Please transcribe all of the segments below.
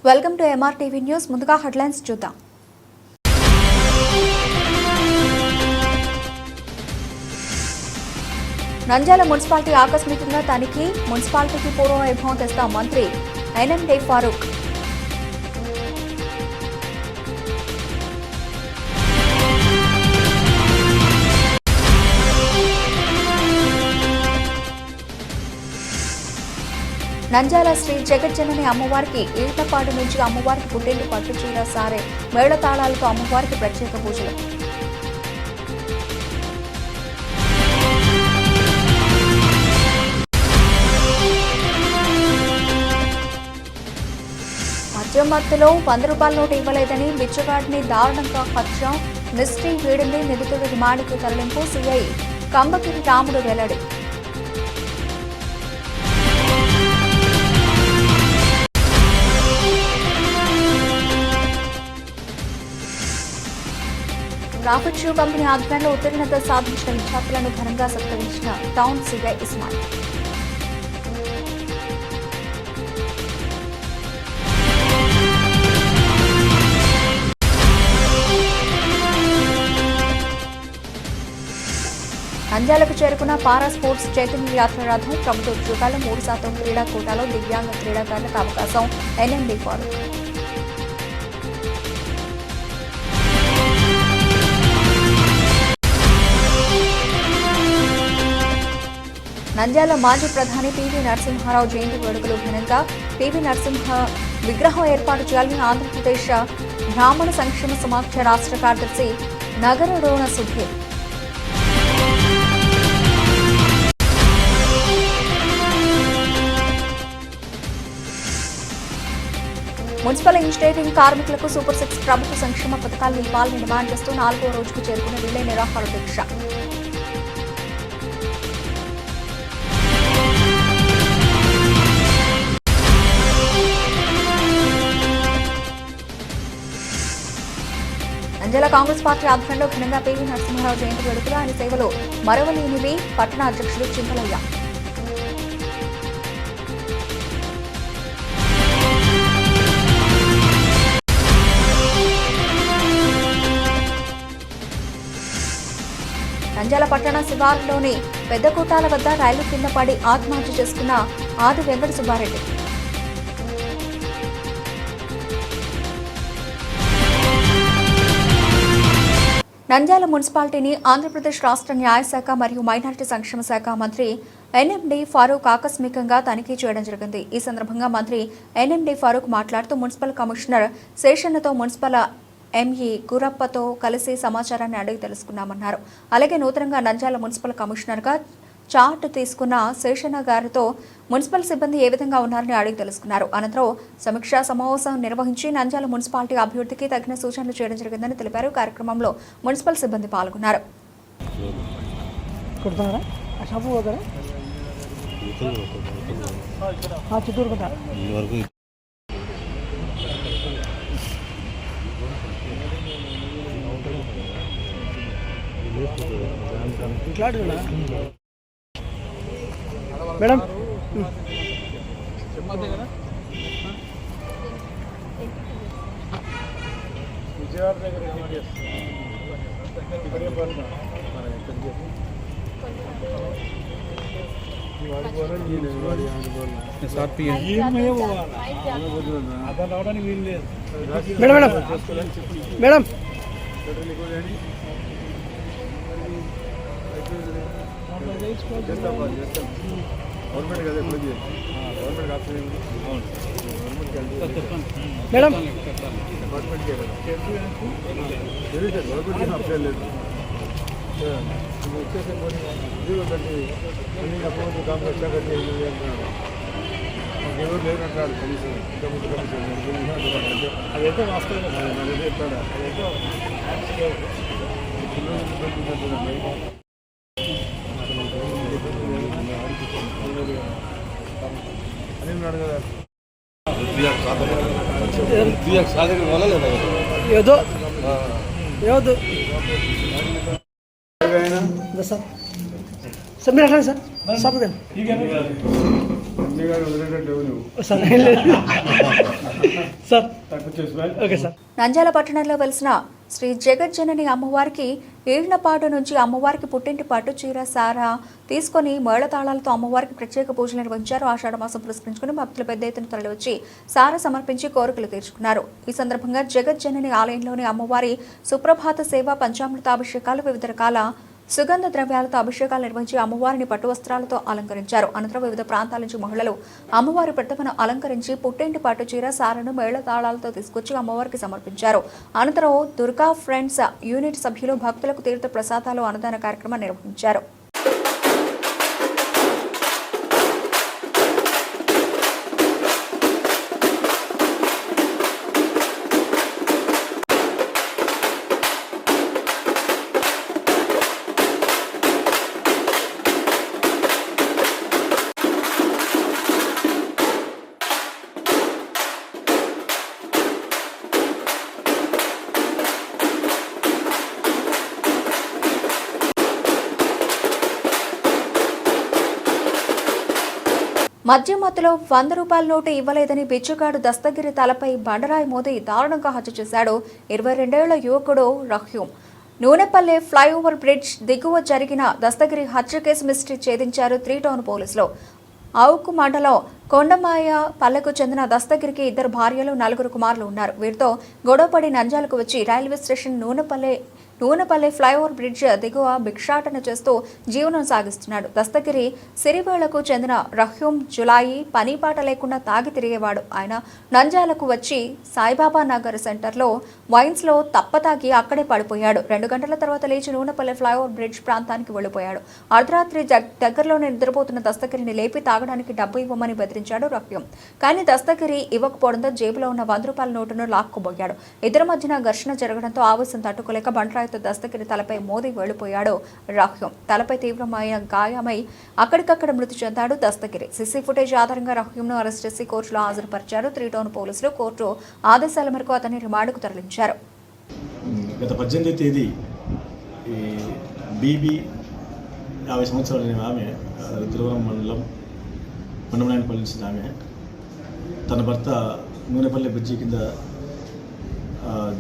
Welcome to MRTV news. ముందుగా headlines చూద్దాం. Nandyal municipality ఆకస్మికంగా తనిఖీ, మున్సిపాలిటీకి పూర్వ వైభవం తెస్తా మంత్రి ఎన్ఎండి ఫారూక్. నంద్యాల శ్రీ జగజ్జనని అమ్మవారికి ఈతపాడు నుంచి అమ్మవారికి పుట్టింటి పట్టు చీర సారే మేళతాళాలతో అమ్మవారికి ప్రత్యేక పూజలు. మద్యం మత్తులో 100 రూపాయల నోటు ఇవ్వలేదని బిచ్చగాడిని దారుణంగా హత్య, మిస్టరీ వీడింది, నిందితుడి రిమాండ్కు తరలింపు. సిఐ కంబగిరి రాముడు వెల్లడి. రాకెట్ షూ కంపెనీ ఆధ్వర్యంలో ఉత్తీర్ణత సాధించిన విద్యార్థులను ఘనంగా సత్కరించిన టౌన్ సిఐ ఇస్మాయిల్. నంద్యాలకు చేరుకున్న పారా స్పోర్ట్స్ చైతన్య యాత్ర రథం. ప్రభుత్వ ఉద్యోగాలు 3% క్రీడా కోటాలో దివ్యాంగ క్రీడాకారులకు అవకాశం. ఎన్ఎండి ఫారూక్. నంద్యాల మాజీ ప్రధాని పివి నరసింహారావు జయంతి వేడుకలు ఘనంగా. పివి నరసింహ విగ్రహం ఏర్పాటు చేయాలని ఆంధ్రప్రదేశ్ బ్రాహ్మణ సంక్షేమ సమాఖ్య రాష్ట్ర కార్యదర్శి నగరడోన సుధీర్. మున్సిపల్ ఇంజనీరింగ్ కార్మికులకు సూపర్ 6 ప్రభుత్వ సంక్షేమ పథకాలను ఇవ్వాలని డిమాండ్ చేస్తూ 4వ రోజుకు చేరుకున్న రిలే నిరాహార దీక్ష. నంద్యాల కాంగ్రెస్ పార్టీ ఆధ్వర్యంలో ఘనంగా పివి నరసింహారావు జయంతి వేడుకలు. ఆయన సేవలు మరవలేనివి. పట్టణ అధ్యక్షుడు చింతలయ్య. నంద్యాల పట్టణ శివారులోని పెద్ద కోటాల వద్ద రైలు కింద పడి ఆత్మహత్య చేసుకున్న ఆది వెంకట సుబ్బారెడ్డి. నంద్యాల మున్సిపాలిటీని ఆంధ్రప్రదేశ్ రాష్ట్ర న్యాయశాఖ మరియు మైనారిటీ సంక్షేమ శాఖ మంత్రి ఎన్ఎండి ఫారూక్ ఆకస్మికంగా తనిఖీ చేయడం జరిగింది. ఈ సందర్భంగా మంత్రి ఎన్ఎండి ఫారూక్ మాట్లాడుతూ మున్సిపల్ కమిషనర్ శేషన్నతో, మున్సిపల్ ఎంఈ గురప్పతో కలిసి సమాచారాన్ని అడిగి తెలుసుకున్నామన్నారు. అలాగే నూతనంగా నంద్యాల మున్సిపల్ కమిషనర్గా చార్ట్ తీసుకున్న శేషన్న గారితో మున్సిపల్ సిబ్బంది ఏ విధంగా ఉన్నారని అడిగి తెలుసుకున్నారు. అనంతరం సమీక్షా సమావేశం నిర్వహించి నంద్యాల మున్సిపాలిటీ అభివృద్ధికి తగిన సూచనలు చేయడం జరిగిందని తెలిపారు. కార్యక్రమంలో మున్సిపల్ సిబ్బంది పాల్గొన్నారు. మేడం విజయవాడ దగ్గర రావడానికి వీలు లేదు. మేడం మేడం గవర్నమెంట్ కదా ఎప్పుడు గవర్నమెంట్ కాదు మేడం డిపార్ట్మెంట్కే కదా గవర్నమెంట్ అప్డేట్ లేదు వచ్చేసే అప్పుడు కాంగ్రెస్ వచ్చాక అంటున్నాడు. ఎవరు లేరు అంటాడు కమిషన్ కమిషన్ అదైతే వాస్తవం అదే చెప్తాడు. అదైతే ఏదో ఏదో सर सर मेरा है सर सब दिन మంచి గారు వదిలేటట్టు నువ్వు సార్ సార్ తక్కువ చేసి ఓకే సార్. నంద్యాల పట్టణంలో వెలిసిన శ్రీ జగజ్జనని అమ్మవారికి ఏళ్లపాటు నుంచి అమ్మవారికి పుట్టింటి పట్టు చీర సారా తీసుకొని మేళతాళాలతో అమ్మవారికి ప్రత్యేక పూజలు నిర్వహించారు. ఆషాఢ మాసం పురస్కరించుకుని భక్తులు పెద్ద ఎత్తున తరలివచ్చి సారా సమర్పించి కోరికలు తీర్చుకున్నారు. ఈ సందర్భంగా జగజ్జనని ఆలయంలోని అమ్మవారి సుప్రభాత సేవ, పంచామృతాభిషేకాలు, వివిధ రకాల సుగంధ ద్రవ్యాలతో అభిషేకాలు నిర్వహించి అమ్మవారిని పట్టు వస్త్రాలతో అలంకరించారు. అనంతరం వివిధ ప్రాంతాల నుంచి మహిళలు అమ్మవారి ప్రతిమను అలంకరించి పుట్టింటి పట్టు చీర సారను మేళతాళాలతో తీసుకొచ్చి అమ్మవారికి సమర్పించారు. అనంతరం దుర్గా ఫ్రెండ్స్ యూనిట్ సభ్యులు భక్తులకు తీర్థ ప్రసాదాలు, అన్నదాన కార్యక్రమం నిర్వహించారు. మద్యం మత్తులో 100 రూపాయల నోటు ఇవ్వలేదని బిచ్చగాడు దస్తగిరి తలపై బండరాయి మోది దారుణంగా హత్య చేశాడు. 22 ఏళ్ల యువకుడు రహ్యూం. నూనెపల్లె ఫ్లైఓవర్ బ్రిడ్జ్ దిగువ జరిగిన దస్తగిరి హత్య కేసు మిస్టరీ ఛేదించారు 3 టౌన్ పోలీసులు. ఆవుకు మండలం కొండమాయ పల్లెకు చెందిన దస్తగిరికి 2 భార్యలు, 4 కుమారులు ఉన్నారు. వీరితో గొడవపడి నంద్యాలకు వచ్చి railway station Nunepalle flyover bridge దిగువ భిక్షాటన చేస్తూ జీవనం సాగిస్తున్నాడు. దస్తగిరి సిరివేళ్లకు చెందిన రహ్యూం జులాయి పనిపాట లేకుండా తాగి తిరిగేవాడు. ఆయన నంద్యాలకు వచ్చి సాయిబాబా నగర్ సెంటర్లో వైన్స్లో తప్పతాగి అక్కడే పడిపోయాడు. 2 గంటల తర్వాత లేచి నూనెపల్లె ఫ్లైఓవర్ బ్రిడ్జ్ ప్రాంతానికి వెళ్లిపోయాడు. అర్ధరాత్రి దగ్గరలోనే నిద్రపోతున్న దస్తగిరిని లేపి తాగడానికి డబ్బు ఇవ్వమని బెదిరించాడు రహ్యూం. కానీ దస్తగిరి ఇవ్వకపోవడంతో జేబులో ఉన్న 100 రూపాయల నోటును లాక్కుపోయాడు. ఇద్దరి మధ్యన ఘర్షణ జరగడంతో ఆవేశం తట్టుకోలేక బండరాయితో దస్తగిరి తలపై మోది వెళ్లిపోయాడు రహ్యూం. తలపై తీవ్రమైన గాయమై అక్కడికక్కడ మృతి చెందాడు దస్తగిరి. సీసీ ఫుటేజ్ ఆధారంగా రహ్యూంను అరెస్ట్ చేసి కోర్టులో హాజరుపరిచారు 3 టౌన్ పోలీసులు. కోర్టు ఆదేశాల మేరకు అతన్ని రిమాండ్కు తరలించారు. గత 18వ తేదీ బీబీ 50 సంవత్సరాల ఆమె తిరువరం మండలం కొండమనాయనపల్లి నుంచి ఆమె తన భర్త నూనెపల్లి బ్రిడ్జి కింద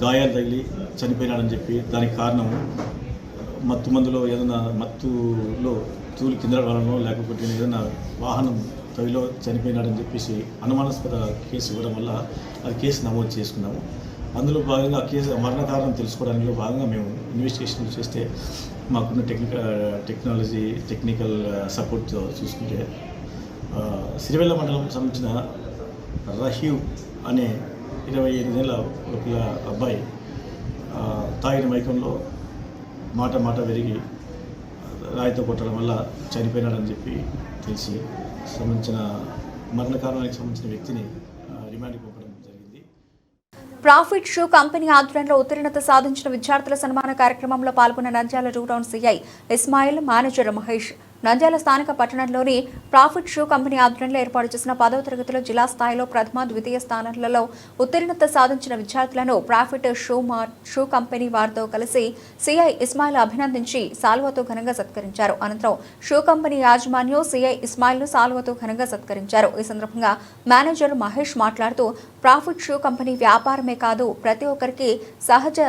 గాయాలు తగిలి చనిపోయినాడని చెప్పి దానికి కారణం మత్తు మందులో ఏదైనా మత్తులో తూలి కింద వలనో లేకపోతే ఏదైనా వాహనం తగిలో చనిపోయినాడని చెప్పేసి అనుమానాస్పద కేసు ఇవ్వడం వల్ల అది కేసు నమోదు చేసుకున్నాము. అందులో భాగంగా ఆ కేసు మరణ కారణం తెలుసుకోవడానికి భాగంగా మేము ఇన్వెస్టిగేషన్ చేస్తే మాకున్న టెక్నికల్ సపోర్ట్ చూసుకుంటే సిరివెల్ల మండలం సంబంధించిన రహీవ్ అనే 28 ఏళ్ళ ఒక అబ్బాయి తాగిన మైకంలో మాట విరిగి రాయితో కొట్టడం వల్ల చనిపోయినాడని చెప్పి తెలిసి సంబంధించిన మరణ కారణానికి సంబంధించిన వ్యక్తిని రిమాండ్కి పంపడం జరిగింది. ప్రాఫిట్ షూ కంపెనీ ఆధ్వర్యంలో ఉత్తీర్ణత సాధించిన విద్యార్థుల సన్మాన కార్యక్రమంలో పాల్గొన్న Nandyal 2 town CI Ismail, manager Mahesh. Nandyal స్థానిక పట్టణంలోని ప్రాఫిట్ షూ కంపెనీ ఆధ్వర్యంలో ఏర్పాటు చేసిన 10వ తరగతిలో జిల్లా స్థాయిలో ప్రథమ, ద్వితీయ స్థానాలలో ఉత్తీర్ణత సాధించిన విద్యార్థులను ప్రాఫిట్ షూ కంపెనీ వారితో కలిసి సీఐ ఇస్మాయిల్ అభినందించి సాల్వాతో ఘనంగా సత్కరించారు. అనంతరం షూ కంపెనీ యాజమాన్యం సీఐ ఇస్మాయిల్ను సాల్వాతో ఘనంగా సత్కరించారు. ఈ సందర్భంగా మేనేజర్ మహేష్ మాట్లాడుతూ ప్రాఫిట్ షూ కంపెనీ వ్యాపారమే కాదు, ప్రతి ఒక్కరికి సహజ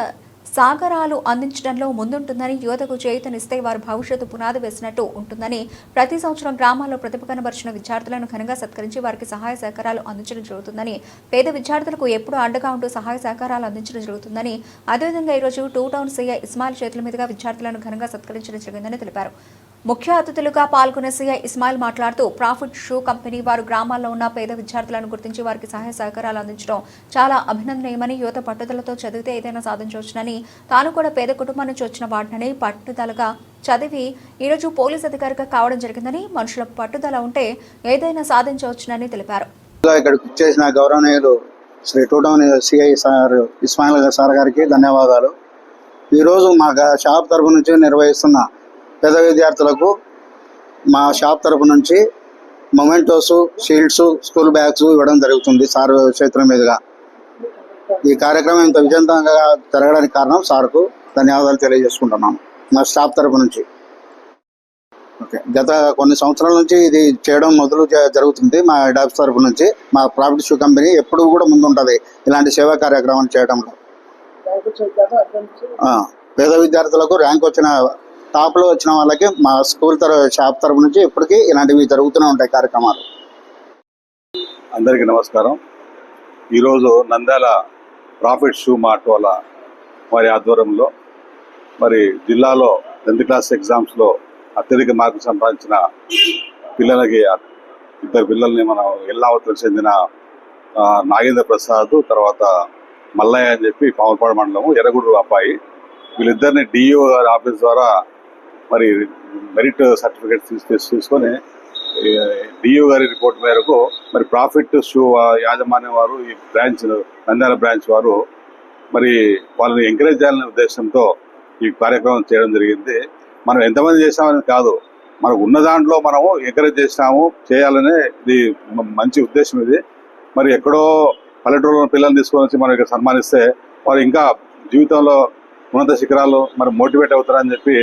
సాగరాలు అందించడంలో ముందుంటుందని, యువతకు చేయూతనిస్తే వారి భవిష్యత్తు పునాది వేసినట్టు ఉంటుందని, ప్రతి సంవత్సరం గ్రామాల్లో ప్రతిభ కనబరిచిన విద్యార్థులను ఘనంగా సత్కరించి వారికి సహాయ సహకారాలు అందించడం జరుగుతుందని, పేద విద్యార్థులకు ఎప్పుడూ అండగా ఉంటూ సహాయ సహకారాలు అందించడం జరుగుతుందని, అదేవిధంగా ఈరోజు 2 టౌన్ సీఐ ఇస్మాయిల్ చేతుల మీదుగా విద్యార్థులను ఘనంగా సత్కరించడం జరిగిందని తెలిపారు. ముఖ్య అతిథులుగా పాల్గొన్న సీఐ ఇస్మాయిల్ మాట్లాడుతూ ప్రాఫిట్ షూ కంపెనీ వారు గ్రామాల్లో ఉన్న పేద విద్యార్థులను గుర్తించి వారికి సహాయ సహకారాలు అందించడం చాలా అభినందనీయమని, యువత పట్టుదలతో చదివితే ఏదైనా సాధించవచ్చునని, తాను కూడా పేద కుటుంబం నుంచి వచ్చిన వాటిని పట్టుదలగా చదివి ఈరోజు పోలీస్ అధికారిగా కావడం జరిగిందని, మనుషుల పట్టుదల ఉంటే ఏదైనా సాధించవచ్చునని తెలిపారు. ఇక్కడికి చేసిన గౌరవనీయులు Shri 2 town CI sir Ismail sir గారికి ధన్యవాదాలు. ఈరోజు మా షాప్ తరపు నుంచి నిర్వహిస్తున్న పేద విద్యార్థులకు మా షాప్ తరపు నుంచి మొమెంటోస్, షీల్డ్స్, స్కూల్ బ్యాగ్స్ ఇవ్వడం జరుగుతుంది సార్ చేతుల మీదుగా. ఈ కార్యక్రమం ఇంత విజయవంతంగా జరగడానికి కారణం సార్కు ధన్యవాదాలు తెలియజేసుకుంటున్నాను మా స్టాఫ్ తరపు నుంచి. ఓకే, గత కొన్ని సంవత్సరాల నుంచి ఇది చేయడం జరుగుతుంది. మా డాబ్స్ తరఫు నుంచి మా ప్రాఫిట్ షూ కంపెనీ ఎప్పుడు కూడా ముందుంటుంది ఇలాంటి సేవా కార్యక్రమాలు చేయడంలో. పేద విద్యార్థులకు ర్యాంక్ వచ్చిన టాప్లో వచ్చిన వాళ్ళకి మా స్కూల్ షాప్ తరఫు నుంచి ఇప్పటికీ ఇలాంటివి జరుగుతూనే ఉంటాయి కార్యక్రమాలు. అందరికీ నమస్కారం. ఈరోజు నంద్యాల ప్రాఫిట్ షూ మార్ట్ వాళ్ళ వారి ఆధ్వర్యంలో మరి జిల్లాలో 10th క్లాస్ ఎగ్జామ్స్లో అత్యధిక మార్కులు సంపాదించిన పిల్లలకి 2 పిల్లల్ని మనం ఎల్లావతికి చెందిన నాగేంద్ర ప్రసాద్, తర్వాత మల్లయ్య అని చెప్పి పాములపాడు మండలం ఎర్రగూడూరు అబ్బాయి, వీళ్ళిద్దరిని డిఈఓ గారి ఆఫీస్ ద్వారా మరి మెరిట్ సర్టిఫికేట్ తీసుకొని డిఓ గారి రిపోర్ట్ మేరకు మరి ప్రాఫిట్ షూ యాజమాన్యం వారు ఈ బ్రాంచ్ నంద్యాల బ్రాంచ్ వారు మరి వాళ్ళని ఎంకరేజ్ చేయాలనే ఉద్దేశంతో ఈ కార్యక్రమం చేయడం జరిగింది. మనం ఎంతమంది చేసామని కాదు, మనకు ఉన్న దాంట్లో మనము ఎంకరేజ్ చేసినాము చేయాలనే ఇది మంచి ఉద్దేశం. ఇది మరి ఎక్కడో పల్లెటూరులో పిల్లల్ని తీసుకొని వచ్చి మనం ఇక్కడ సన్మానిస్తే వారు ఇంకా జీవితంలో ఉన్నత శిఖరాలు మరి మోటివేట్ అవుతారని చెప్పి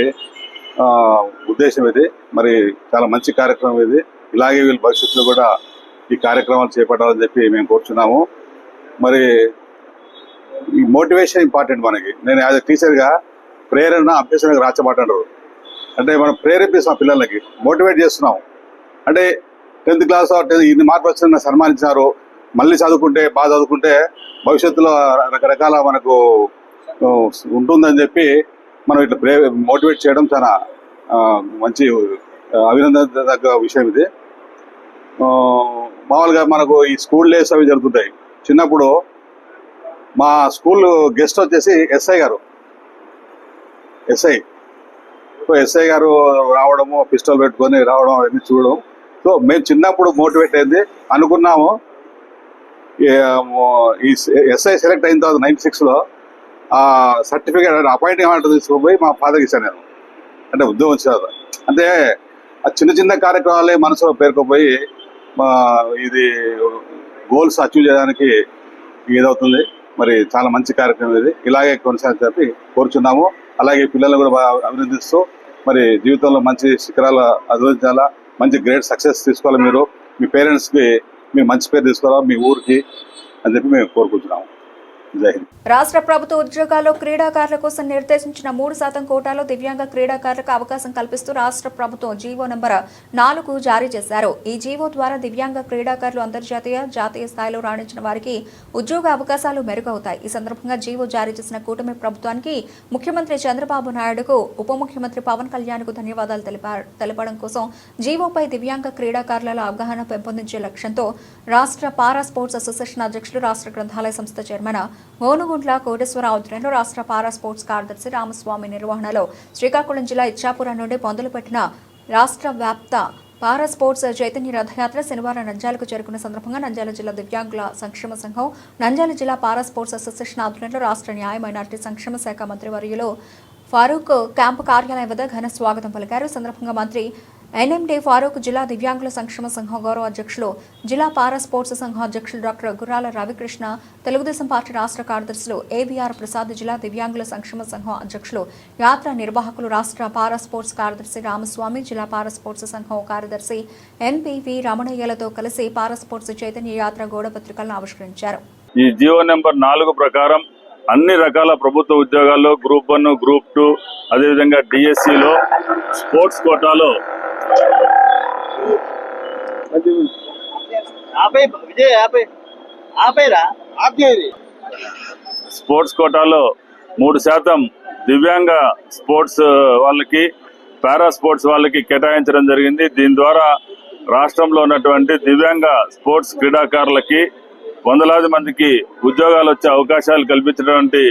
ఉద్దేశం ఇది. మరి చాలా మంచి కార్యక్రమం ఇది. ఇలాగే వీళ్ళు భవిష్యత్తులో కూడా ఈ కార్యక్రమాలు చేపట్టాలని చెప్పి మేము కోరుచున్నాము. మరి ఈ మోటివేషన్ ఇంపార్టెంట్ మనకి. నేను యాజ్ ఎ టీచర్గా ప్రేరణ అభ్యసనకు రాచబాటంటారు. అంటే మనం ప్రేరేపిస్తాం, పిల్లలకి మోటివేట్ చేస్తున్నాం. అంటే 10th క్లాస్ ఇన్ని మార్కులు వచ్చిన సన్మానించినారు, మళ్ళీ చదువుకుంటే బాగా చదువుకుంటే భవిష్యత్తులో రకరకాల మనకు ఉంటుందని చెప్పి మనం ఇట్లా మోటివేట్ చేయడం చాలా మంచి అభినందనదగ్గ విషయం ఇది. మామూలుగా మనకు ఈ స్కూల్ డేస్ అవి జరుగుతుంటాయి. చిన్నప్పుడు మా స్కూల్ గెస్ట్ వచ్చేసి ఎస్ఐ గారు రావడము, పిస్టల్ పెట్టుకొని రావడం అవన్నీ చూడడం. సో మేము చిన్నప్పుడు మోటివేట్ అయింది అనుకున్నాము. ఈ ఎస్ఐ సెలెక్ట్ అయిన తర్వాత 96లో ఆ సర్టిఫికేట్ అపాయింటింగ్ ఆర్డర్ తీసుకుపోయి మా ఫాదర్కి ఇచ్చాను నేను. అంటే ఉద్యోగం వచ్చేది. అంటే ఆ చిన్న కార్యక్రమాలే మనసులో పేర్కొపోయి ఇది గోల్స్ అచీవ్ చేయడానికి ఏదవుతుంది. మరి చాలా మంచి కార్యక్రమం ఇది. ఇలాగే కొనసాగి చెప్పి కోరుచున్నాము. అలాగే పిల్లలను కూడా బాగా అభినందిస్తూ మరి జీవితంలో మంచి శిఖరాలు అధిరోహించాలా, మంచి గ్రేట్ సక్సెస్ తీసుకోవాలి. మీరు మీ పేరెంట్స్కి మీరు మంచి పేరు తీసుకోవాలా, మీ ఊరికి అని చెప్పి మేము కోరుకుంటున్నాము. జై హింద్. రాష్ట్ర ప్రభుత్వ ఉద్యోగాల్లో క్రీడాకారుల కోసం నిర్దేశించిన 3% కోటాలో దివ్యాంగ క్రీడాకారులకు అవకాశం కల్పిస్తూ రాష్ట్ర ప్రభుత్వం జీవో నంబర్ 4 జారీ చేశారు. ఈ జీవో ద్వారా దివ్యాంగ క్రీడాకారులు అంతర్జాతీయ, జాతీయ స్థాయిలో రాణించిన వారికి ఉద్యోగ అవకాశాలు మెరుగవుతాయి. ఈ సందర్భంగా జీవో జారీ చేసిన కూటమి ప్రభుత్వానికి ముఖ్యమంత్రి చంద్రబాబు నాయుడుకు, ఉప ముఖ్యమంత్రి పవన్ కళ్యాణ్కు ధన్యవాదాలు తెలపడం కోసం జీవోపై దివ్యాంగ క్రీడాకారులలో అవగాహన పెంపొందించే లక్ష్యంతో రాష్ట్ర పారా స్పోర్ట్స్ అసోసియేషన్ అధ్యక్షులు, రాష్ట్ర గ్రంథాలయ సంస్థ చైర్మన్ మోనుగుంట్ల కోటేశ్వర ఆధ్వర్యంలో రాష్ట్ర పారా స్పోర్ట్స్ కార్యదర్శి రామస్వామి నిర్వహణలో శ్రీకాకుళం జిల్లా ఇచ్చాపురం నుండి మొదలుపెట్టిన రాష్ట్ర వ్యాప్త పారా స్పోర్ట్స్ చైతన్య రథయాత్ర శనివారం నంద్యాలకు చేరుకున్న సందర్భంగా నంద్యాల జిల్లా దివ్యాంగుల సంక్షేమ సంఘం, నంద్యాల జిల్లా పారా స్పోర్ట్స్ అసోసియేషన్ ఆధ్వర్యంలో రాష్ట్ర న్యాయ మైనార్టీ సంక్షేమ శాఖ మంత్రివర్యులు ఫారూక్ క్యాంపు కార్యాలయం వద్ద ఘన స్వాగతం పలికారు. సందర్భంగా మంత్రి ఎన్ఎండి ఫారూక్, జిల్లా దివ్యాంగుల సంక్షేమ సంఘం గౌరవ అధ్యక్షులు, జిల్లా పారా స్పోర్ట్స్ సంఘం అధ్యక్షులు డాక్టర్ గుర్రాల రవికృష్ణ, తెలుగుదేశం పార్టీ రాష్ట్ర కార్యదర్శులు ఏబీఆర్ ప్రసాద్, జిల్లా దివ్యాంగుల సంక్షేమ సంఘం అధ్యక్షులు, యాత్ర నిర్వాహకులు, రాష్ట్ర పారా స్పోర్ట్స్ కార్యదర్శి రామస్వామి, జిల్లా పారా స్పోర్ట్స్ సంఘం కార్యదర్శి ఎన్పివి రమణయ్యలతో కలిసి పారా స్పోర్ట్స్ చైతన్య యాత్ర గోడ పత్రికలను ఆవిష్కరించారు. ఈ జీవో నెంబర్ 4 ప్రకారం అన్ని రకాల ప్రభుత్వ ఉద్యోగాల్లో గ్రూప్ 1, గ్రూప్ 2, అదేవిధంగా డిఎస్సిలో స్పోర్ట్స్ కోటాలో స్పోర్ట్స్ కోటాలో 3% దివ్యాంగ స్పోర్ట్స్ వాళ్ళకి, పారా స్పోర్ట్స్ వాళ్ళకి కేటాయించడం జరిగింది. దీని ద్వారా రాష్ట్రంలో ఉన్నటువంటి దివ్యాంగ స్పోర్ట్స్ క్రీడాకారులకి వందలాది మందికి ఉద్యోగాలు వచ్చే అవకాశాలు కల్పించినటువంటి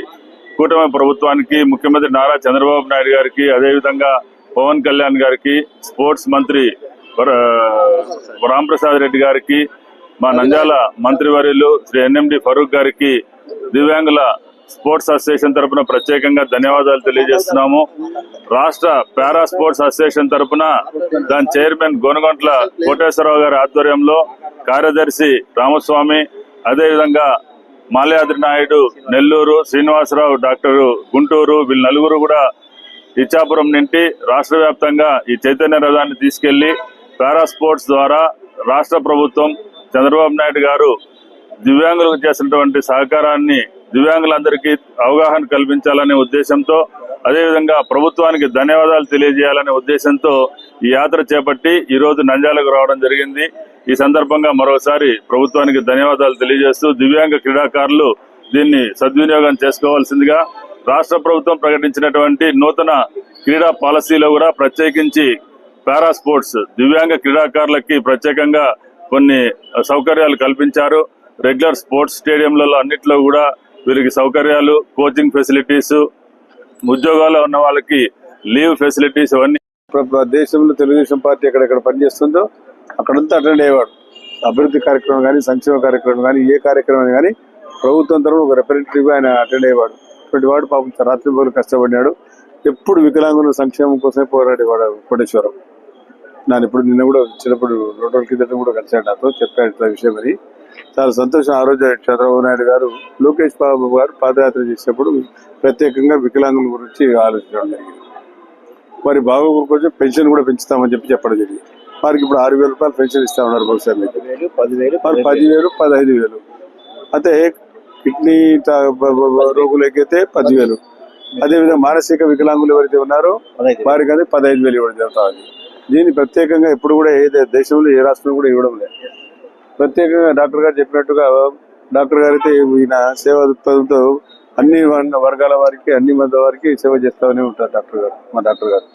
కూటమి ప్రభుత్వానికి, ముఖ్యమంత్రి నారా చంద్రబాబు నాయుడు గారికి, అదేవిధంగా పవన్ కళ్యాణ్ గారికి, స్పోర్ట్స్ మంత్రి రాంప్రసాద్ రెడ్డి గారికి, మా నంద్యాల మంత్రివర్యులు శ్రీ ఎన్ఎండి ఫరూక్ గారికి దివ్యాంగుల స్పోర్ట్స్ అసోసియేషన్ తరఫున ప్రత్యేకంగా ధన్యవాదాలు తెలియజేస్తున్నాము. రాష్ట్ర పారా స్పోర్ట్స్ అసోసియేషన్ తరఫున దాని చైర్మన్ గోనగొంట్ల కోటేశ్వరరావు గారి ఆధ్వర్యంలో కార్యదర్శి రామస్వామి, అదేవిధంగా మాల్యాద్రి నాయుడు నెల్లూరు, శ్రీనివాసరావు డాక్టర్ గుంటూరు, వీళ్ళు నలుగురు కూడా ఇచ్చాపురం నుండి రాష్ట్ర వ్యాప్తంగా ఈ చైతన్య రథాన్ని తీసుకెళ్లి పారా స్పోర్ట్స్ ద్వారా రాష్ట్ర ప్రభుత్వం చంద్రబాబు నాయుడు గారు దివ్యాంగులకు చేసినటువంటి సహకారాన్ని దివ్యాంగులందరికీ అవగాహన కల్పించాలనే ఉద్దేశంతో, అదేవిధంగా ప్రభుత్వానికి ధన్యవాదాలు తెలియజేయాలనే ఉద్దేశంతో ఈ యాత్ర చేపట్టి ఈ రోజు నంద్యాలకు రావడం జరిగింది. ఈ సందర్భంగా మరోసారి ప్రభుత్వానికి ధన్యవాదాలు తెలియజేస్తూ దివ్యాంగ క్రీడాకారులు దీన్ని సద్వినియోగం చేసుకోవాల్సిందిగా రాష్ట్ర ప్రభుత్వం ప్రకటించినటువంటి నూతన క్రీడా పాలసీలో కూడా ప్రత్యేకించి పారా స్పోర్ట్స్ దివ్యాంగ క్రీడాకారులకి ప్రత్యేకంగా కొన్ని సౌకర్యాలు కల్పించారు. రెగ్యులర్ స్పోర్ట్స్ స్టేడియంలలో అన్నిట్లో కూడా వీరికి సౌకర్యాలు, కోచింగ్ ఫెసిలిటీస్, ఉద్యోగాల్లో ఉన్న వాళ్ళకి లీవ్ ఫెసిలిటీస్ ఇవన్నీ దేశంలో తెలుగుదేశం పార్టీ ఎక్కడెక్కడ పనిచేస్తుందో అక్కడంతా అటెండ్ అయ్యేవాడు. అభివృద్ధి కార్యక్రమం కానీ, సంక్షేమ కార్యక్రమం కానీ, ఏ కార్యక్రమం కానీ ప్రభుత్వం తరఫున ఒక రిప్రజెంటేటివ్గా ఆయన అటెండ్ అయ్యేవాడు. అటువంటి వాడు పాపం రాత్రి పగలు కష్టపడినాడు. ఎప్పుడు వికలాంగుల సంక్షేమం కోసమే పోరాడేవాడు కోటేశ్వరం. ఇప్పుడు నిన్న కూడా వచ్చినప్పుడు 2 రోజుల కిందట కూడా కలిశాడు, నాతో చెప్పాడు ఇట్లా విషయం అని. చాలా సంతోషం. ఆ రోజు చంద్రబాబు నాయుడు గారు, లోకేష్ బాబు గారు పాదయాత్ర చేసేటప్పుడు ప్రత్యేకంగా వికలాంగుల గురించి ఆలోచించడం జరిగింది. వారి బాగోగుల కోసం పెన్షన్ కూడా పెంచుతామని చెప్పడం జరిగింది. వారికి ఇప్పుడు 6,000 రూపాయలు పెన్షన్ ఇస్తా ఉన్నారు. బహుశా 10,000, 15,000. అయితే కిడ్నీ రోగులకైతే 10,000. అదేవిధంగా మానసిక వికలాంగులు ఎవరైతే ఉన్నారో వారికి అది 15,000 ఇవ్వడం జరుగుతుంది. దీన్ని ప్రత్యేకంగా ఎప్పుడు కూడా ఏ దేశంలో ఏ రాష్ట్రంలో కూడా ఇవ్వడం లేదు. ప్రత్యేకంగా డాక్టర్ గారు చెప్పినట్టుగా, డాక్టర్ గారు అయితే ఈయన సేవా దృక్పథంతో అన్ని వర్గాల వారికి, అన్ని మధ్య వారికి సేవ చేస్తామని ఉంటారు డాక్టర్ గారు, మా డాక్టర్ గారు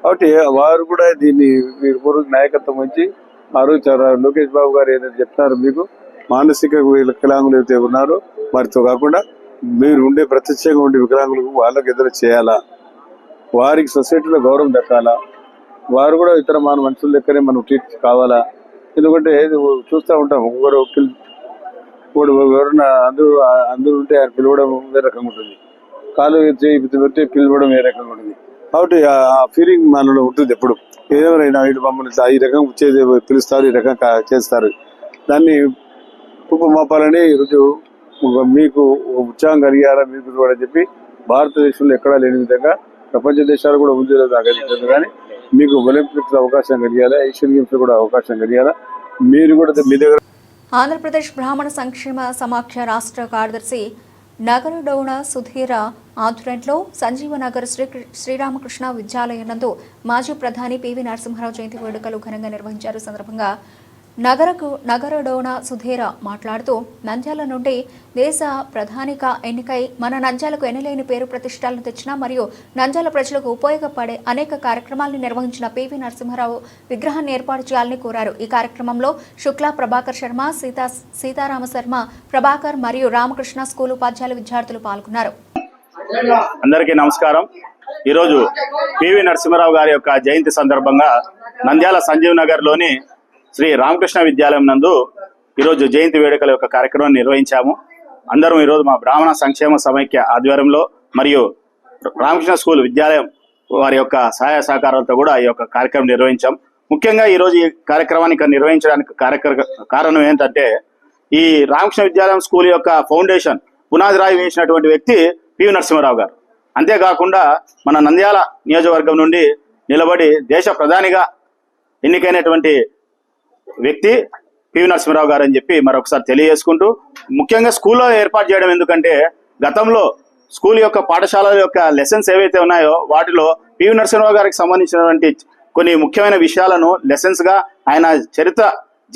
కాబట్టి వారు కూడా దీన్ని మీరు నాయకత్వం వహించి ఆ రోజు లోకేష్ బాబు గారు ఏదైతే చెప్తారో, మీకు మానసిక వికలాంగులు అయితే ఉన్నారో వారితో కాకుండా మీరు ఉండే ప్రత్యక్షంగా ఉండే వికలాంగులకు వాళ్ళకి ఎదురు చేయాలా, వారికి సొసైటీలో గౌరవం దక్కాలా, వారు కూడా ఇతర మన మనుషుల దగ్గరే మనం ట్రీట్ కావాలా. ఎందుకంటే చూస్తూ ఉంటాం, ఎవరన్నా అందరూ ఉంటే ఆయన పిలవడం వేరే రకంగా ఉంటుంది, కాలు పెట్టి పిలవడం వేరే రకంగా ఉంటుంది. కాబట్టి ఆ ఫీలింగ్ మనలో ఉంటుంది. ఎప్పుడు ఏమైనా వీళ్ళు మమ్మల్ని ఈ రకంగా పిలుస్తారు, ఈ రకంగా చేస్తారు. దాన్ని రూపమాపాలని ఈరోజు మీకు ఉత్సాహం కలిగారా మీకు కూడా చెప్పి భారతదేశంలో ఎక్కడా లేని విధంగా ప్రపంచ దేశాలు కూడా ఉంది లేదు, కానీ మీకు ఒలింపిక్స్ అవకాశం కలిగాలా, ఏషియన్ గేమ్స్ కూడా అవకాశం కలిగాలా. మీరు కూడా మీ దగ్గర ఆంధ్రప్రదేశ్ బ్రాహ్మణ సంక్షేమ సమాఖ్య రాష్ట్ర కార్యదర్శి నగరడౌణ సుధీర ఆధ్వర్యంలో సంజీవనగర్ శ్రీరామకృష్ణ విద్యాలయం నందు మాజీ ప్రధాని పివి నరసింహారావు జయంతి వేడుకలు ఘనంగా నిర్వహించారు. సందర్భంగా నగరడౌణ సుధీర మాట్లాడుతూ, నంద్యాల నుండి దేశ ప్రధానిగా ఎన్నికై మన నంద్యాలకు ఎనలేని పేరు ప్రతిష్టాలను తెచ్చిన మరియు నంద్యాల ప్రజలకు ఉపయోగపడే అనేక కార్యక్రమాలను నిర్వహించిన పివి నరసింహారావు విగ్రహాన్ని ఏర్పాటు చేయాలని కోరారు. ఈ కార్యక్రమంలో శుక్లా ప్రభాకర్ శర్మ, సీతారామ శర్మ, ప్రభాకర్ మరియు రామకృష్ణ స్కూల్ ఉపాధ్యాయులు, విద్యార్థులు పాల్గొన్నారు. అందరికీ నమస్కారం. ఈరోజు పివి నరసింహారావు గారి యొక్క జయంతి సందర్భంగా నంద్యాల సంజీవ్ నగర్ లోని శ్రీ రామకృష్ణ విద్యాలయం నందు ఈరోజు జయంతి వేడుకల యొక్క కార్యక్రమం నిర్వహించాము. అందరం ఈరోజు మా బ్రాహ్మణ సంక్షేమ సమైక్య ఆధ్వర్యంలో మరియు రామకృష్ణ స్కూల్ విద్యాలయం వారి యొక్క సహాయ సహకారాలతో కూడా ఈ యొక్క కార్యక్రమం నిర్వహించాం. ముఖ్యంగా ఈరోజు ఈ కార్యక్రమాన్ని నిర్వహించడానికి కారణం ఏంటంటే, ఈ రామకృష్ణ విద్యాలయం స్కూల్ యొక్క ఫౌండేషన్ పునాది రాయి వేసినటువంటి వ్యక్తి పివి నరసింహారావు గారు. అంతేకాకుండా మన నంద్యాల నియోజకవర్గం నుండి నిలబడి దేశ ప్రధానిగా ఎన్నికైనటువంటి వ్యక్తి పివి నరసింహారావు గారు అని చెప్పి మరొకసారి తెలియజేసుకుంటూ, ముఖ్యంగా స్కూల్లో ఏర్పాటు చేయడం ఎందుకంటే, గతంలో స్కూల్ యొక్క పాఠశాలల యొక్క లెసన్స్ ఏవైతే ఉన్నాయో వాటిలో పివి నరసింహారావు గారికి సంబంధించినటువంటి కొన్ని ముఖ్యమైన విషయాలను లెసన్స్ గా, ఆయన చరిత్ర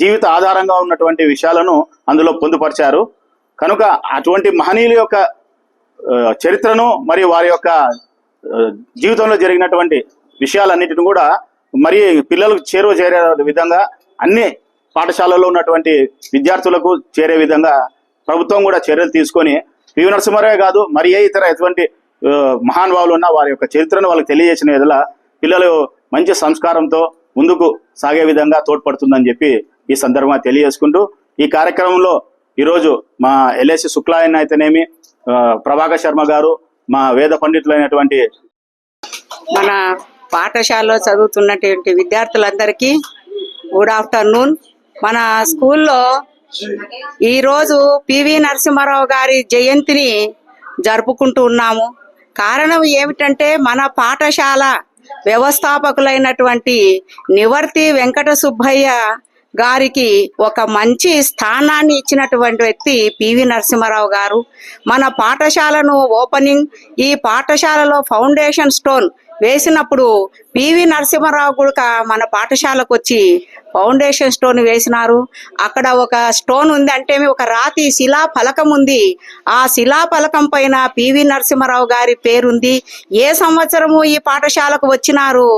జీవిత ఆధారంగా ఉన్నటువంటి విషయాలను అందులో పొందుపరిచారు. కనుక అటువంటి మహనీయుల యొక్క చరిత్రను మరియు వారి యొక్క జీవితంలో జరిగినటువంటి విషయాలన్నిటిని కూడా మరి పిల్లలకు చేరే విధంగా అన్ని పాఠశాలల్లో ఉన్నటువంటి విద్యార్థులకు చేరే విధంగా ప్రభుత్వం కూడా చర్యలు తీసుకొని పివి నరసింహారావు కాదు మరి ఏ ఇతర ఎటువంటి మహానుభావులు ఉన్న వారి యొక్క చరిత్రను వాళ్ళకి తెలియజేసిన విధంగా పిల్లలు మంచి సంస్కారంతో ముందుకు సాగే విధంగా తోడ్పడుతుందని చెప్పి ఈ సందర్భంగా తెలియజేసుకుంటూ, ఈ కార్యక్రమంలో ఈరోజు మా ఎల్ఐసి శుక్లా అయితేనేమి, ప్రభాకర్ శర్మ గారు, మా వేద పండితులైనటువంటి మన పాఠశాలలో చదువుతున్నటువంటి విద్యార్థులందరికీ గుడ్ ఆఫ్టర్నూన్. మన స్కూల్లో ఈరోజు పివి నరసింహారావు గారి జయంతిని జరుపుకుంటూ ఉన్నాము. కారణం ఏమిటంటే మన పాఠశాల వ్యవస్థాపకులైనటువంటి నివర్తి వెంకట సుబ్బయ్య గారికి ఒక మంచి స్థానాన్ని ఇచ్చినటువంటి వ్యక్తి పివి నరసింహారావు గారు. మన పాఠశాలను ఓపెనింగ్, ఈ పాఠశాలలో ఫౌండేషన్ స్టోన్ వేసినప్పుడు పివి నరసింహారావు కూడా మన పాఠశాలకు వచ్చి ఫౌండేషన్ స్టోన్ వేసినారు. అక్కడ ఒక స్టోన్ ఉంది అంటే ఒక రాతి శిలా ఫలకం ఉంది. ఆ శిలా ఫలకం పైన పివి నరసింహారావు గారి పేరుంది. ఏ సంవత్సరము ఈ పాఠశాలకు వచ్చినారు.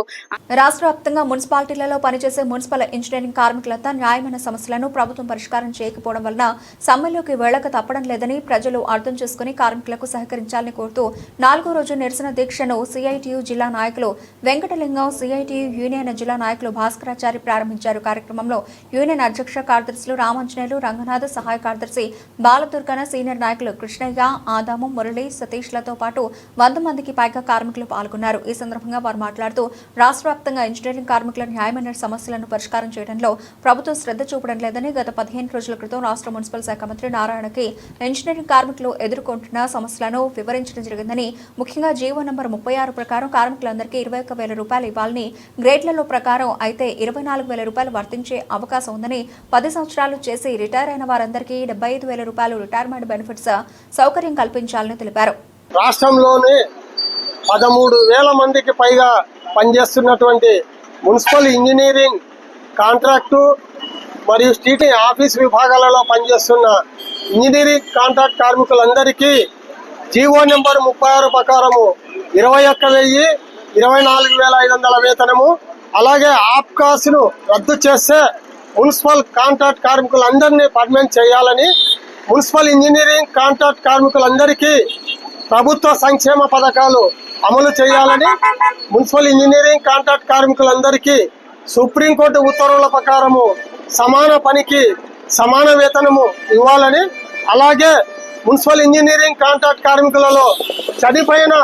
రాష్ట్ర వ్యాప్తంగా మున్సిపాలిటీలలో పనిచేసే మున్సిపల్ ఇంజనీరింగ్ కార్మికులంతా న్యాయమైన సమస్యలను ప్రభుత్వం పరిష్కారం చేయకపోవడం వలన సమ్మెలోకి వెళ్లక తప్పడం లేదని ప్రజలు అర్థం చేసుకుని కార్మికులకు సహకరించాలని కోరుతూ 4వ రోజు నిరసన దీక్షను సిఐటియు జిల్లా నాయకులు వెంకటలింగం, సిఐటియు యూనియన్ జిల్లా నాయకులు భాస్కరాచారి ప్రారంభించారు. కార్యక్రమంలో యూనియన్ అధ్యక్ష కార్యదర్శులు రామాంజనేయులు, రంగనాథ్, సహాయ కార్యదర్శి బాలదుర్గన, సీనియర్ నాయకులు కృష్ణయ్య, ఆదాము, మురళి, సతీష్లతో పాటు 100 మందికి పైగా కార్మికులు పాల్గొన్నారు. ఈ సందర్భంగా వారు మాట్లాడుతూ రాష్ట్ర వ్యాప్తంగా ఇంజనీరింగ్ కార్మికుల న్యాయమైన సమస్యలను పరిష్కారం చేయడంలో ప్రభుత్వం శ్రద్ధ చూపడం లేదని, గత 15 రోజుల క్రితం రాష్ట్ర మున్సిపల్ శాఖ మంత్రి నారాయణకి ఇంజనీరింగ్ కార్మికులు ఎదుర్కొంటున్న సమస్యలను వివరించడం జరిగిందని, ముఖ్యంగా జీవో నంబర్ 36 ప్రకారం కార్మికులందరికీ 21,000 రూపాయలు ఇవ్వాలని, గ్రేడ్లలో ప్రకారం అయితే 24,000 రూపాయలు వర్తించే అవకాశం ఉందని, 10 సంవత్సరాలు చేసి రిటైర్ అయిన వారందరికీ 75,000 రూపాయలు రిటైర్మెంట్ బెనిఫిట్స్ సౌకర్యం కల్పించాలని తెలిపారు. రాష్ట్రంలోని 13,000 మందికి పైగా పనిచేస్తున్నటువంటి మున్సిపల్ ఇంజనీరింగ్ కాంట్రాక్టు మరియు స్ట్రీట్ ఆఫీస్ విభాగాలలో పనిచేస్తున్న ఇంజనీరింగ్ కాంట్రాక్ట్ కార్మికులందరికీ జీవో నెంబర్ 36 ప్రకారము 21,000, 24,500 వేతనము, అలాగే ఆప్కాస్ను రద్దు చేస్తే మున్సిపల్ కాంట్రాక్ట్ కార్మికులందరినీ పర్మనెంట్ చేయాలని, మున్సిపల్ ఇంజనీరింగ్ కాంట్రాక్ట్ కార్మికులందరికీ ప్రభుత్వ సంక్షేమ పథకాలు అమలు చేయాలని, మున్సిపల్ ఇంజనీరింగ్ కాంట్రాక్ట్ కార్మికులందరికీ సుప్రీంకోర్టు ఉత్తర్వుల ప్రకారము సమాన పనికి సమాన వేతనము ఇవ్వాలని, అలాగే మున్సిపల్ ఇంజనీరింగ్ కాంట్రాక్ట్ కార్మికులలో చనిపోయిన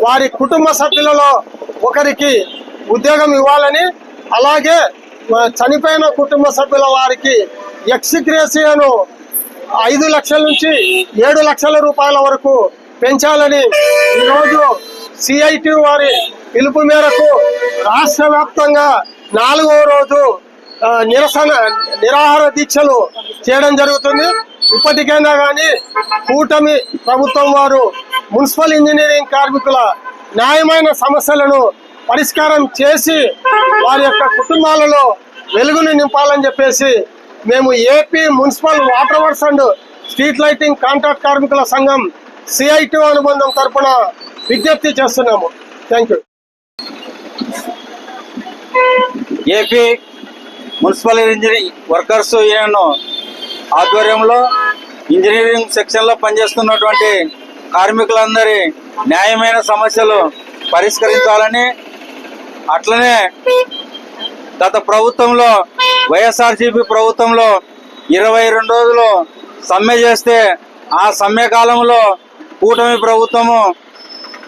వారి కుటుంబ సభ్యులలో ఒకరికి ఉద్యోగం ఇవ్వాలని, అలాగే చనిపోయిన కుటుంబ సభ్యుల వారికి ఎక్స్గ్రేషియాను 5 లక్షల నుంచి 7 లక్షల రూపాయల వరకు పెంచాలని ఈరోజు సిఐటి వారి పిలుపు మేరకు రాష్ట్ర వ్యాప్తంగా 4వ రోజు నిరాహార దీక్షలు చేయడం జరుగుతుంది. ఇప్పటికైనా కానీ కూటమి ప్రభుత్వం వారు మున్సిపల్ ఇంజనీరింగ్ కార్మికుల న్యాయమైన సమస్యలను పరిష్కారం చేసి వారి యొక్క కుటుంబాలలో వెలుగుని నింపాలని చెప్పేసి మేము AP municipal water works and street lighting contract కార్మికుల సంఘం సిఐటి అనుబంధం తరపున విజ్ఞప్తి చేస్తున్నాము. Thank you. AP municipal engineering workers union ఆధ్వర్యంలో ఇంజనీరింగ్ సెక్షన్లో పనిచేస్తున్నటువంటి కార్మికులందరి న్యాయమైన సమస్యలు పరిష్కరించాలని, అట్లనే గత ప్రభుత్వంలో వైఎస్ఆర్సీపీ ప్రభుత్వంలో 22 రోజులు సమ్మె చేస్తే ఆ సమ్మె కాలంలో కూటమి ప్రభుత్వము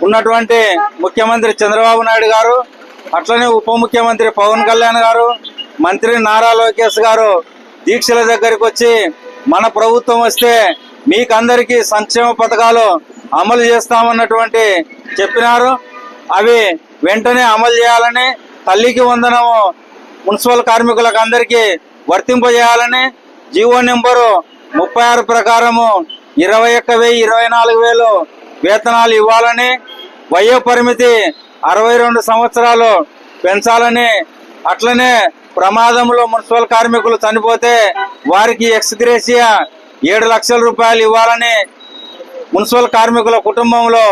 ఉన్నటువంటి ముఖ్యమంత్రి చంద్రబాబు నాయుడు గారు, అట్లనే ఉప ముఖ్యమంత్రి పవన్ కళ్యాణ్ గారు, మంత్రి నారా లోకేష్ గారు దీక్షల దగ్గరికి వచ్చి మన ప్రభుత్వం వస్తే మీకందరికీ సంక్షేమ పథకాలు అమలు చేస్తామన్నటువంటి చెప్పినారు. అవి వెంటనే అమలు చేయాలని, తల్లికి వందనము మున్సిపల్ కార్మికులకు అందరికీ వర్తింపజేయాలని, జీవో నెంబరు 36 ప్రకారము 21,000, 24,000 వేతనాలు ఇవ్వాలని, వయో పరిమితి 62 సంవత్సరాలు పెంచాలని, అట్లనే ప్రమాదంలో మున్సిపల్ కార్మికులు చనిపోతే వారికి ఎక్స్గ్రేషియా 7 లక్షల రూపాయలు ఇవ్వాలని, మున్సిపల్ కార్మికుల కుటుంబంలో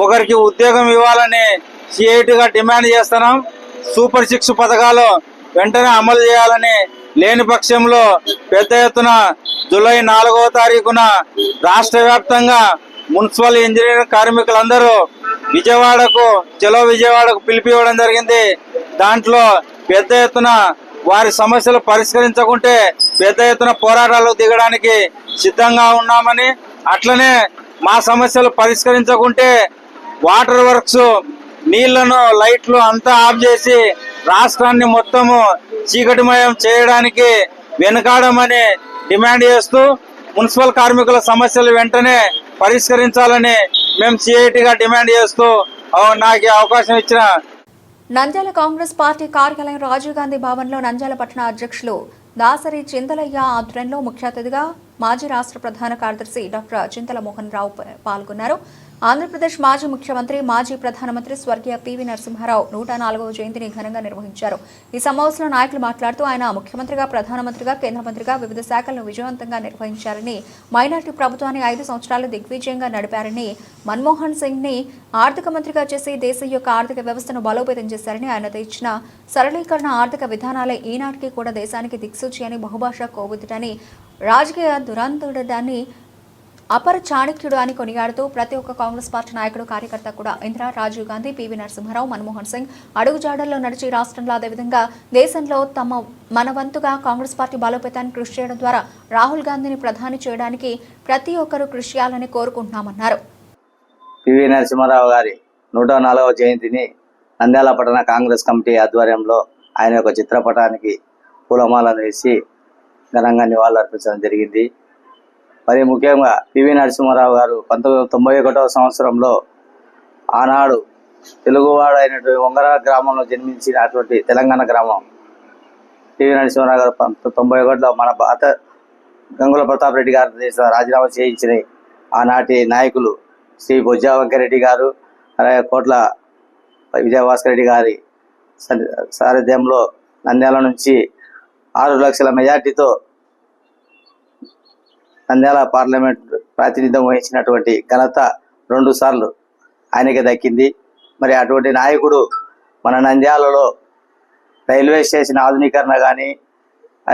ఒకరికి ఉద్యోగం ఇవ్వాలని సిఐటిగా డిమాండ్ చేస్తున్నాం. సూపర్ 6 పథకాలు వెంటనే అమలు చేయాలని, లేని పక్షంలో పెద్ద ఎత్తున జూలై 4వ తారీఖున రాష్ట్ర వ్యాప్తంగా మున్సిపల్ ఇంజనీరింగ్ కార్మికులందరూ విజయవాడకు చలో విజయవాడకు పిలిపివ్వడం జరిగింది. దాంట్లో పెద్ద ఎత్తున వారి సమస్యలు పరిష్కరించకుంటే పెద్ద ఎత్తున పోరాటాలు దిగడానికి సిద్ధంగా ఉన్నామని, అట్లనే మా సమస్యలు పరిష్కరించకుంటే వాటర్ వర్క్స్ నీళ్లను లైట్లు అంతా ఆఫ్ చేసి రాష్ట్రాన్ని మొత్తము చీకటిమయం చేయడానికి వెనుకాడమని డిమాండ్ చేస్తూ మున్సిపల్ కార్మికుల సమస్యలు వెంటనే పరిష్కరించాలని మేము సిఐటిగా డిమాండ్ చేస్తూ నాకు ఈ అవకాశం ఇచ్చిన నంద్యాల కాంగ్రెస్ పార్టీ కార్యాలయం రాజీవ్ గాంధీ భవన్లో నంద్యాల పట్టణ అధ్యక్షులు దాసరి చింతలయ్య ఆధ్వర్యంలో ముఖ్య అతిథిగా మాజీ రాష్ట్ర ప్రధాన కార్యదర్శి డాక్టర్ చింతల మోహన్ రావు పాల్గొన్నారు. ఆంధ్రప్రదేశ్ మాజీ ముఖ్యమంత్రి మాజీ ప్రధానమంత్రి స్వర్గీయ పివి నరసింహారావు 104వ జయంతిని ఘనంగా నిర్వహించారు. ఈ సమావేశంలో నాయకులు మాట్లాడుతూ ఆయన ముఖ్యమంత్రిగా, ప్రధానమంత్రిగా, కేంద్ర మంత్రిగా వివిధ శాఖలను విజయవంతంగా నిర్వహించారని, మైనార్టీ ప్రభుత్వాన్ని 5 సంవత్సరాలు దిగ్విజయంగా నడిపారని, మన్మోహన్ సింగ్ ని ఆర్థిక మంత్రిగా చేసి దేశం యొక్క ఆర్థిక వ్యవస్థను బలోపేతం చేశారని, ఆయన తెచ్చిన సరళీకరణ ఆర్థిక విధానాలే ఈనాటికి కూడా దేశానికి దిక్సూచి అని, బహుభాషా కోవిదుడని, రాజకీయ దురంతుడని, అపర చాణక్యుడు అని కొనియాడుతూ ప్రతి ఒక్క కాంగ్రెస్ పార్టీ నాయకుడు, కార్యకర్త కూడా ఇందిరా, రాజీవ్ గాంధీ, పివి నరసింహారావు, మన్మోహన్ సింగ్ అడుగుజాడల్లో నడిచి రాష్ట్రంలో అదేవిధంగా దేశంలో మన వంతుగా కాంగ్రెస్ పార్టీ బలోపేతాన్ని కృషి చేయడం ద్వారా రాహుల్ గాంధీని ప్రధాని చేయడానికి ప్రతి ఒక్కరూ కృషి చేయాలని కోరుకుంటున్నామన్నారు. పివి నరసింహారావు గారి 104వ జయంతిని నంద్యాల పట్టణ కాంగ్రెస్ కమిటీ ఆధ్వర్యంలో ఆయన యొక్క చిత్రపటానికి పూలమాలను వేసి ఘనంగా నివాళులర్పించడం జరిగింది. మరి ముఖ్యంగా పివి నరసింహారావు గారు 1991వ సంవత్సరంలో ఆనాడు తెలుగువాడు అయినటువంటి వంగర గ్రామంలో జన్మించినటువంటి తెలంగాణ గ్రామం పివి నరసింహారావు గారు 1991లో మన పాత గంగుల ప్రతాప్ రెడ్డి గారు రాజీనామా చేయించిన ఆనాటి నాయకులు శ్రీ బొజ్జా వెంకరెడ్డి గారు, అలాగే కోట్ల విజయభాస్కర్ రెడ్డి గారి సారథ్యంలో నంద్యాల నుంచి 6 లక్షల మెజార్టీతో నంద్యాల పార్లమెంట్ ప్రాతినిధ్యం వహించినటువంటి ఘనత 2 సార్లు ఆయనకి దక్కింది. మరి అటువంటి నాయకుడు మన నంద్యాలలో రైల్వే స్టేషన్ ఆధునీకరణ కానీ,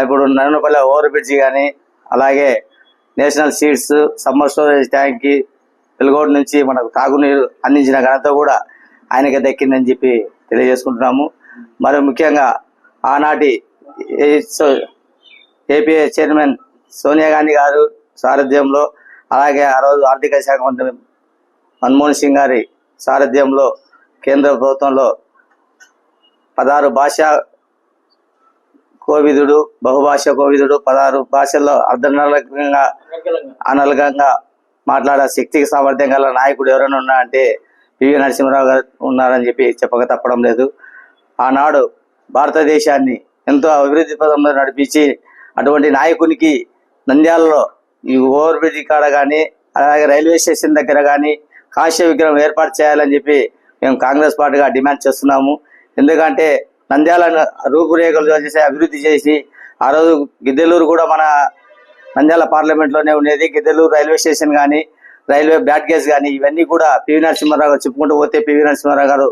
ఇప్పుడు నన్నపల్లి ఓవర్ బ్రిడ్జి కానీ, అలాగే నేషనల్ సీడ్స్, సమ్మర్ స్టోరేజ్ ట్యాంక్కి వెలుగోడు నుంచి మనకు తాగునీరు అందించిన ఘనత కూడా ఆయనకి దక్కిందని చెప్పి తెలియజేసుకుంటున్నాము. మరి ముఖ్యంగా ఆనాటి ఏపీఏ చైర్మన్ సోనియా గాంధీ గారు సారథ్యంలో, అలాగే ఆ రోజు ఆర్థిక శాఖ మంత్రి మన్మోహన్ సింగ్ గారి సారథ్యంలో కేంద్ర ప్రభుత్వంలో 16 భాషా కోవిదుడు, బహుభాష కోవిదుడు, 16 భాషల్లో అనర్గంగా మాట్లాడే శక్తికి సామర్థ్యం గల నాయకుడు ఎవరైనా ఉన్నా అంటే పివి నరసింహారావు గారు ఉన్నారని చెప్పి చెప్పక తప్పడం లేదు. ఆనాడు భారతదేశాన్ని ఎంతో అభివృద్ధి పదంలో నడిపించి అటువంటి నాయకునికి నంద్యాలలో ఈ ఓవర్ బ్రిడ్జి కాడ కానీ, అలాగే రైల్వే స్టేషన్ దగ్గర కానీ కాంస్య విగ్రహం ఏర్పాటు చేయాలని చెప్పి మేము కాంగ్రెస్ పార్టీగా డిమాండ్ చేస్తున్నాము. ఎందుకంటే నంద్యాలను రూపురేఖలు చేసి అభివృద్ధి చేసి, ఆ రోజు గిద్దెలూరు కూడా మన నంద్యాల పార్లమెంట్లోనే ఉండేది. గిద్దెలూరు రైల్వే స్టేషన్ కానీ, రైల్వే బ్యాట్ గేజ్ కానీ ఇవన్నీ కూడా పివి నరసింహారావు గారు చెప్పుకుంటూ పోతే పివి నరసింహారావు గారు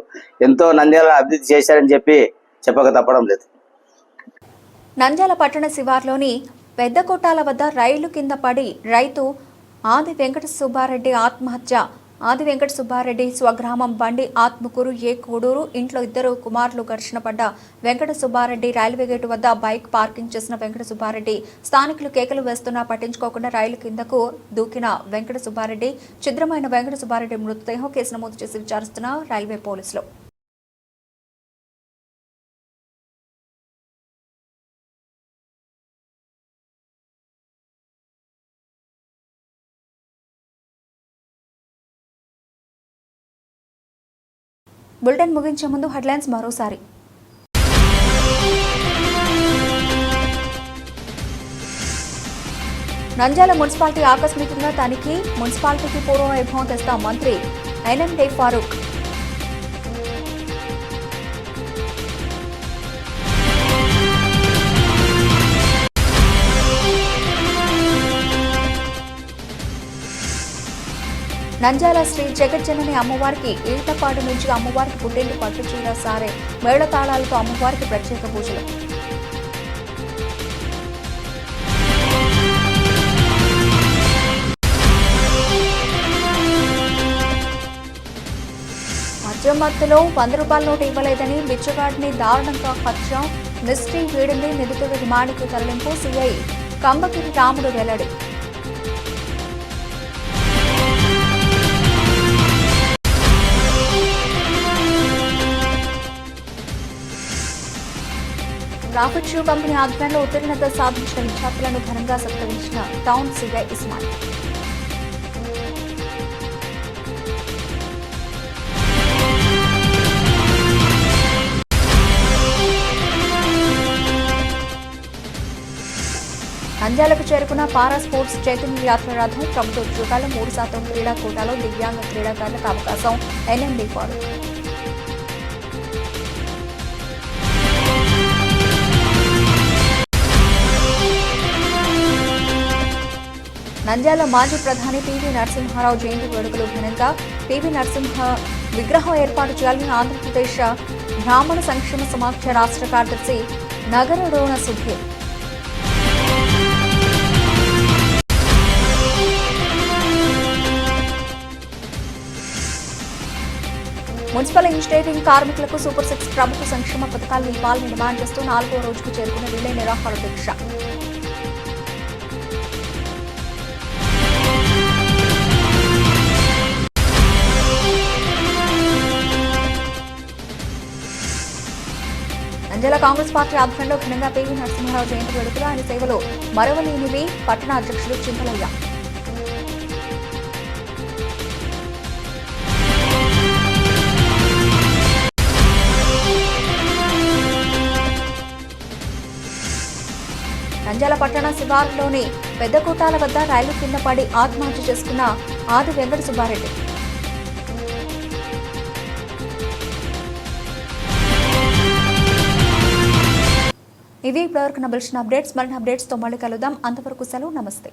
ఎంతో నంద్యాల అభివృద్ధి చేశారని చెప్పి చెప్పక తప్పడం లేదు. నంద్యాల పట్టణ శివార్లోని పెద్ద కొట్టాల వద్ద రైలు కింద పడి రైతు ఆది వెంకట సుబ్బారెడ్డి ఆత్మహత్య. ఆది వెంకట సుబ్బారెడ్డి స్వగ్రామం బండి ఆత్మకూరు ఏ కూడూరు. ఇంట్లో 2 కుమారులు ఘర్షణ పడ్డ వెంకట సుబ్బారెడ్డి రైల్వే గేటు వద్ద బైక్ పార్కింగ్ చేసిన వెంకట సుబ్బారెడ్డి స్థానికులు కేకలు వేస్తున్నా పట్టించుకోకుండా రైలు కిందకు దూకిన వెంకట సుబ్బారెడ్డి ఛిద్రమైన వెంకట సుబ్బారెడ్డి మృతదేహం కేసు నమోదు చేసి విచారిస్తున్న రైల్వే పోలీసులు. బులెటిన్ ముగించే ముందు హెడ్లైన్స్ మరోసారి. నంద్యాల మున్సిపాలిటీ ఆకస్మికంగా తనిఖీ. మున్సిపాలిటీకి పూర్వ వైభవం తెస్తా మంత్రి ఎన్ఎండి ఫారూక్. నంద్యాల శ్రీ జగజ్జనని అమ్మవారికి ఈతపాడు నుంచి అమ్మవారికి పుట్టింటి పట్టుచీర సారే మేళతాళాలతో అమ్మవారికి ప్రత్యేక పూజలు. మద్యం మత్తులో 100 రూపాయల నోటు ఇవ్వలేదని బిచ్చగాడిని దారుణంగా హత్య. మిస్టరీ వీడింది. నిందితుడి రిమాండ్కి తరలింపు. సిఐ కంబకిరి రాముడు వెల్లడి. రాకెట్ షూ కంపెనీ ఆధ్వర్యంలో ఉత్తీర్ణత సాధించిన విద్యార్థులను ఘనంగా సత్కరించిన టౌన్ సిఐ ఇస్మాయిల్. నంద్యాలకు చేరుకున్న పారా స్పోర్ట్స్ చైతన్య యాత్ర రథం ప్రభుత్వ ఉద్యోగాలు 3% క్రీడా కోటాలో దివ్యాంగ క్రీడాకారులకు అవకాశం ఎన్ఎండి ఫారూక్. నంద్యాల మాజీ ప్రధాని పివి నరసింహారావు జయంతి వేడుకలు ఘనంగా పివి నరసింహ విగ్రహం ఏర్పాటు చేయాలని ఆంధ్రప్రదేశ్ బ్రాహ్మణ సంక్షేమ సమాఖ్య రాష్ట్ర కార్యదర్శి నగరడోన సుధీర్. మున్సిపల్ ఇంజనీరింగ్ కార్మికులకు సూపర్ 6 ప్రభుత్వ సంక్షేమ పథకాలను ఇవ్వాలని డిమాండ్ చేస్తూ 4వ రోజుకు చేరుకున్న రిలే నిరాహార దీక్ష. నంద్యాల కాంగ్రెస్ పార్టీ ఆధ్వర్యంలో ఘనంగా పివి నరసింహారావు జయంతి వేడుకలు ఆయన సేవలో మరవలేనివి పట్టణ అధ్యక్షులు చింతలయ్య. నంద్యాల పట్టణ శివారులోని పెద్దకోటాల వద్ద రైలు కింద పడి ఆత్మహత్య చేసుకున్న ఆది వెంకట సుబ్బారెడ్డి. ఇవి ఇప్పటివరకు నా బులెటిన్ అప్డేట్స్. మరిన్ని అప్డేట్స్తో మళ్ళీ కలుద్దాం. అంతవరకు సెలవు. నమస్తే.